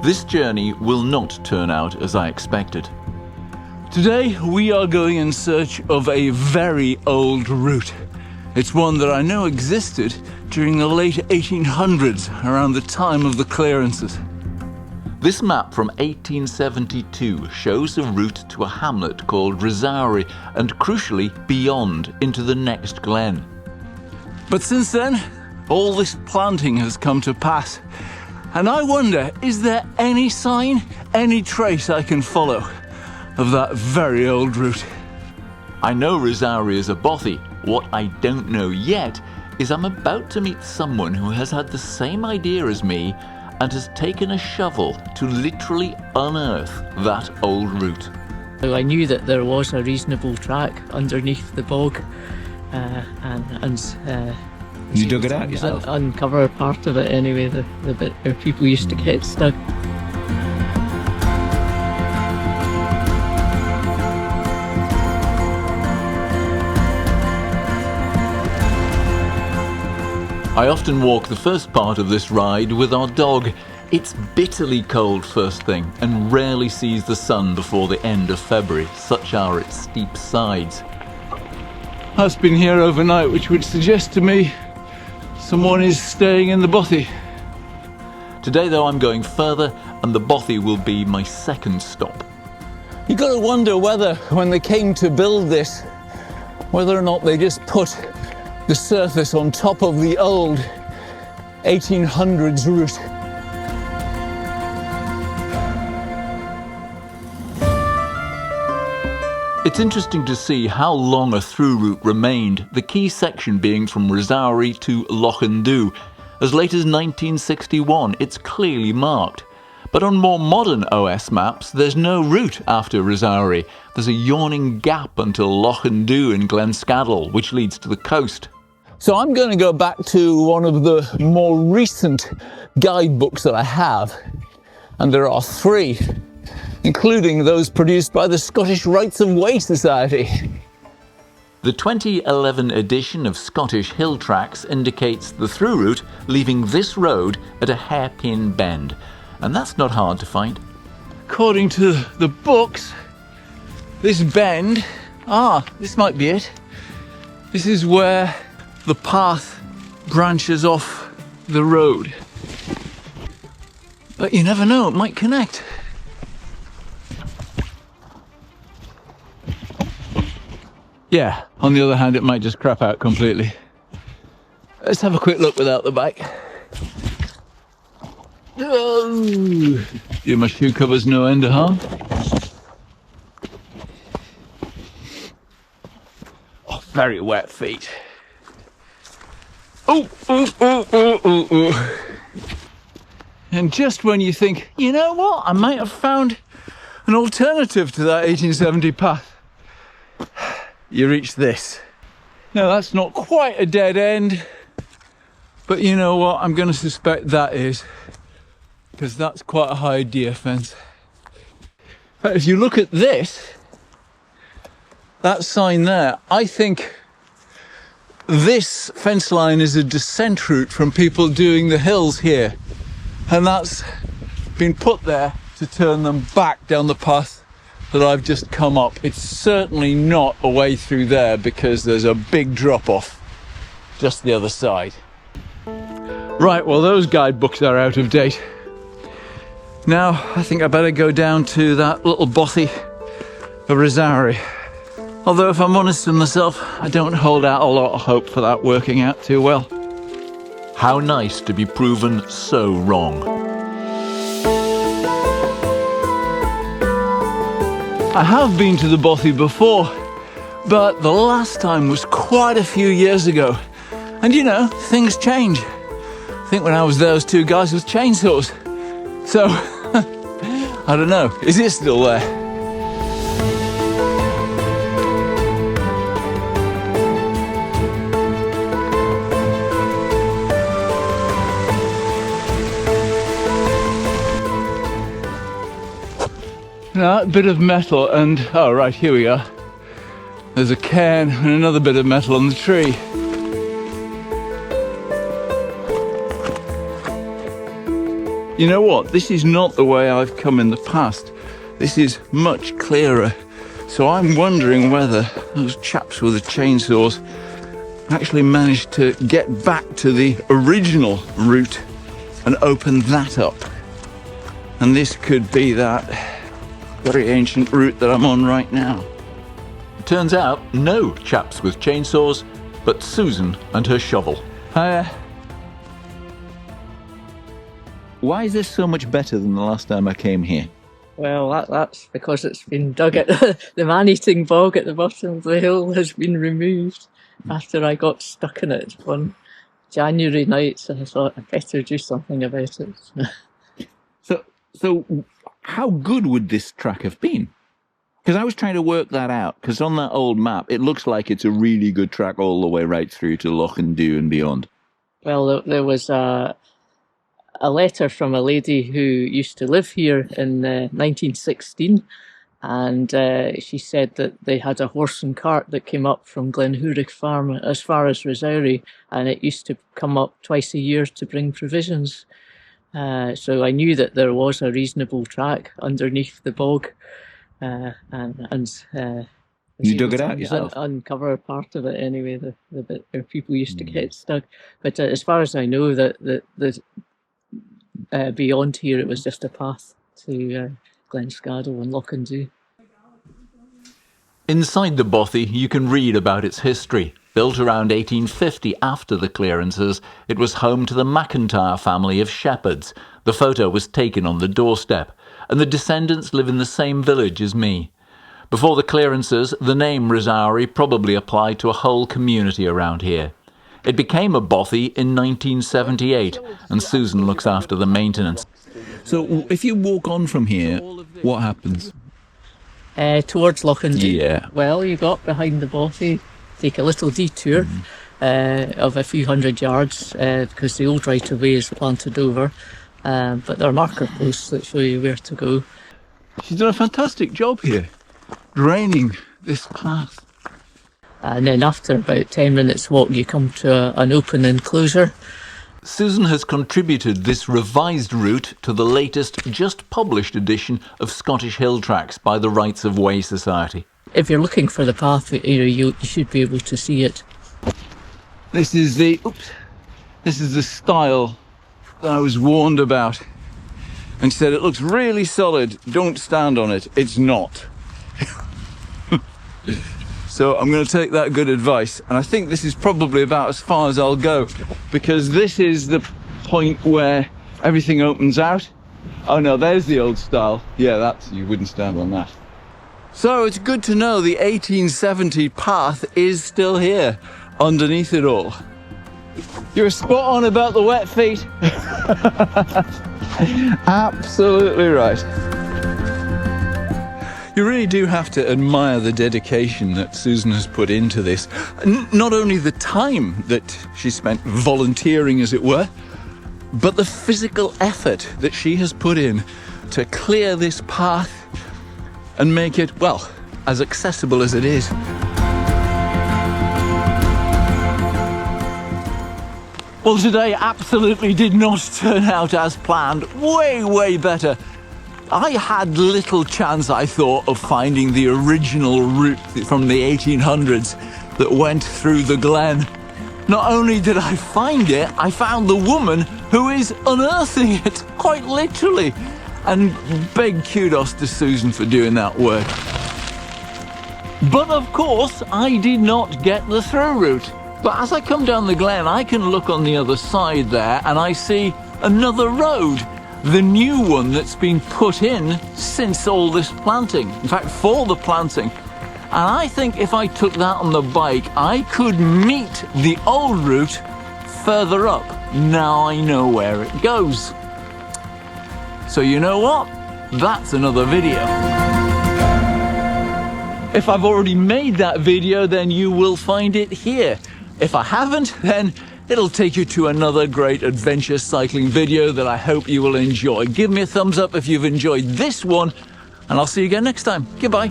This journey will not turn out as I expected. Today we are going in search of a very old route. It's one that I know existed during the late 1800s, around the time of the clearances. This map from 1872 shows a route to a hamlet called Rosari and, crucially, beyond into the next glen. But since then, all this planting has come to pass. And I wonder, is there any sign, any trace I can follow of that very old route? I know Rosari is a bothy. What I don't know yet is I'm about to meet someone who has had the same idea as me and has taken a shovel to literally unearth that old route. I knew that there was a reasonable track underneath the bog, you dug it out yourself? Uncover part of it anyway, the bit where people used to get stuck. I often walk the first part of this ride with our dog. It's bitterly cold first thing and rarely sees the sun before the end of February, such are its steep sides. I've been here overnight, which would suggest to me someone is staying in the bothy. Today though I'm going further and the bothy will be my second stop. You got to wonder whether, when they came to build this, whether or not they just put the surface on top of the old 1800s route. It's interesting to see how long a through route remained, the key section being from Rosari to Lochindu. As late as 1961, it's clearly marked. But on more modern OS maps, there's no route after Rosari. There's a yawning gap until Lochindu in Glenscaddle, which leads to the coast. So I'm going to go back to one of the more recent guidebooks that I have, and there are 3, including those produced by the Scottish Rights of Way Society. The 2011 edition of Scottish Hill Tracks indicates the through route leaving this road at a hairpin bend, and that's not hard to find. According to the books, this bend, this might be it. This is where the path branches off the road. But you never know, it might connect. Yeah, on the other hand, it might just crap out completely. Let's have a quick look without the bike. Oh, do my shoe covers no end of harm. Oh, very wet feet. And just when you think, you know what, I might have found an alternative to that 1870 path, you reach this. Now that's not quite a dead end, but you know what, I'm going to suspect that is, because that's quite a high deer fence. But if you look at this, that sign there, I think this fence line is a descent route from people doing the hills here, and that's been put there to turn them back down the path that I've just come up. It's certainly not a way through there because there's a big drop off just the other side. Right, well those guidebooks are out of date. Now I think I better go down to that little bothy of Rosari. Although if I'm honest with myself, I don't hold out a lot of hope for that working out too well. How nice to be proven so wrong. I have been to the bothy before, but the last time was quite a few years ago. And you know, things change. I think when I was there, was 2 guys with chainsaws. So, I don't know, is it still there? Now, that bit of metal and, oh right, here we are. There's a cairn and another bit of metal on the tree. You know what? This is not the way I've come in the past. This is much clearer. So I'm wondering whether those chaps with the chainsaws actually managed to get back to the original route and open that up. And this could be that very ancient route that I'm on right now. Turns out, no chaps with chainsaws, but Susan and her shovel. Why is this so much better than the last time I came here? Well, that's because it's been dug at the man-eating bog at the bottom of the hill has been removed after I got stuck in it one January night, so I thought I'd better do something about it. So how good would this track have been? Because I was trying to work that out, because on that old map, it looks like it's a really good track all the way right through to Loch and Dew and beyond. Well, there was a letter from a lady who used to live here in 1916, and she said that they had a horse and cart that came up from Glenhurich Farm as far as Rosary, and it used to come up twice a year to bring provisions. So I knew that there was a reasonable track underneath the bog, and you dug it out yourself? Uncover part of it anyway, the bit where people used to get stuck. But as far as I know, that beyond here it was just a path to Glenscaddle and Loch and Dew. Inside the bothy, you can read about its history. Built around 1850 after the clearances, it was home to the McIntyre family of shepherds. The photo was taken on the doorstep, and the descendants live in the same village as me. Before the clearances, the name Rosary probably applied to a whole community around here. It became a bothy in 1978, and Susan looks after the maintenance. So if you walk on from here, what happens? Towards Loch and Dew. Yeah. Well, you got behind the bothy, take a little detour of a few hundred yards because the old right-of-way is planted over, but there are marker posts that show you where to go. She's done a fantastic job here, draining this path. And then after about 10 minutes walk, you come to an open enclosure. Susan has contributed this revised route to the latest, just published edition of Scottish Hill Tracks by the Rights of Way Society. If you're looking for the path, you should be able to see it. This is the style that I was warned about, and she said it looks really solid, don't stand on it. It's not. So I'm going to take that good advice, and I think this is probably about as far as I'll go, because this is the point where everything opens out. Oh no, there's the old style. Yeah, you wouldn't stand on that. So it's good to know the 1870 path is still here, underneath it all. You're spot on about the wet feet. Absolutely right. You really do have to admire the dedication that Susan has put into this. Not only the time that she spent volunteering, as it were, but the physical effort that she has put in to clear this path and make it, well, as accessible as it is. Well, today absolutely did not turn out as planned. Way better. I had little chance, I thought, of finding the original route from the 1800s that went through the glen. Not only did I find it, I found the woman who is unearthing it, quite literally. And big kudos to Susan for doing that work. But of course, I did not get the through route. But as I come down the glen, I can look on the other side there and I see another road. The new one that's been put in since all this planting. In fact, for the planting. And I think if I took that on the bike, I could meet the old route further up. Now I know where it goes. So you know what? That's another video. If I've already made that video, then you will find it here. If I haven't, then it'll take you to another great adventure cycling video that I hope you will enjoy. Give me a thumbs up if you've enjoyed this one, and I'll see you again next time. Goodbye.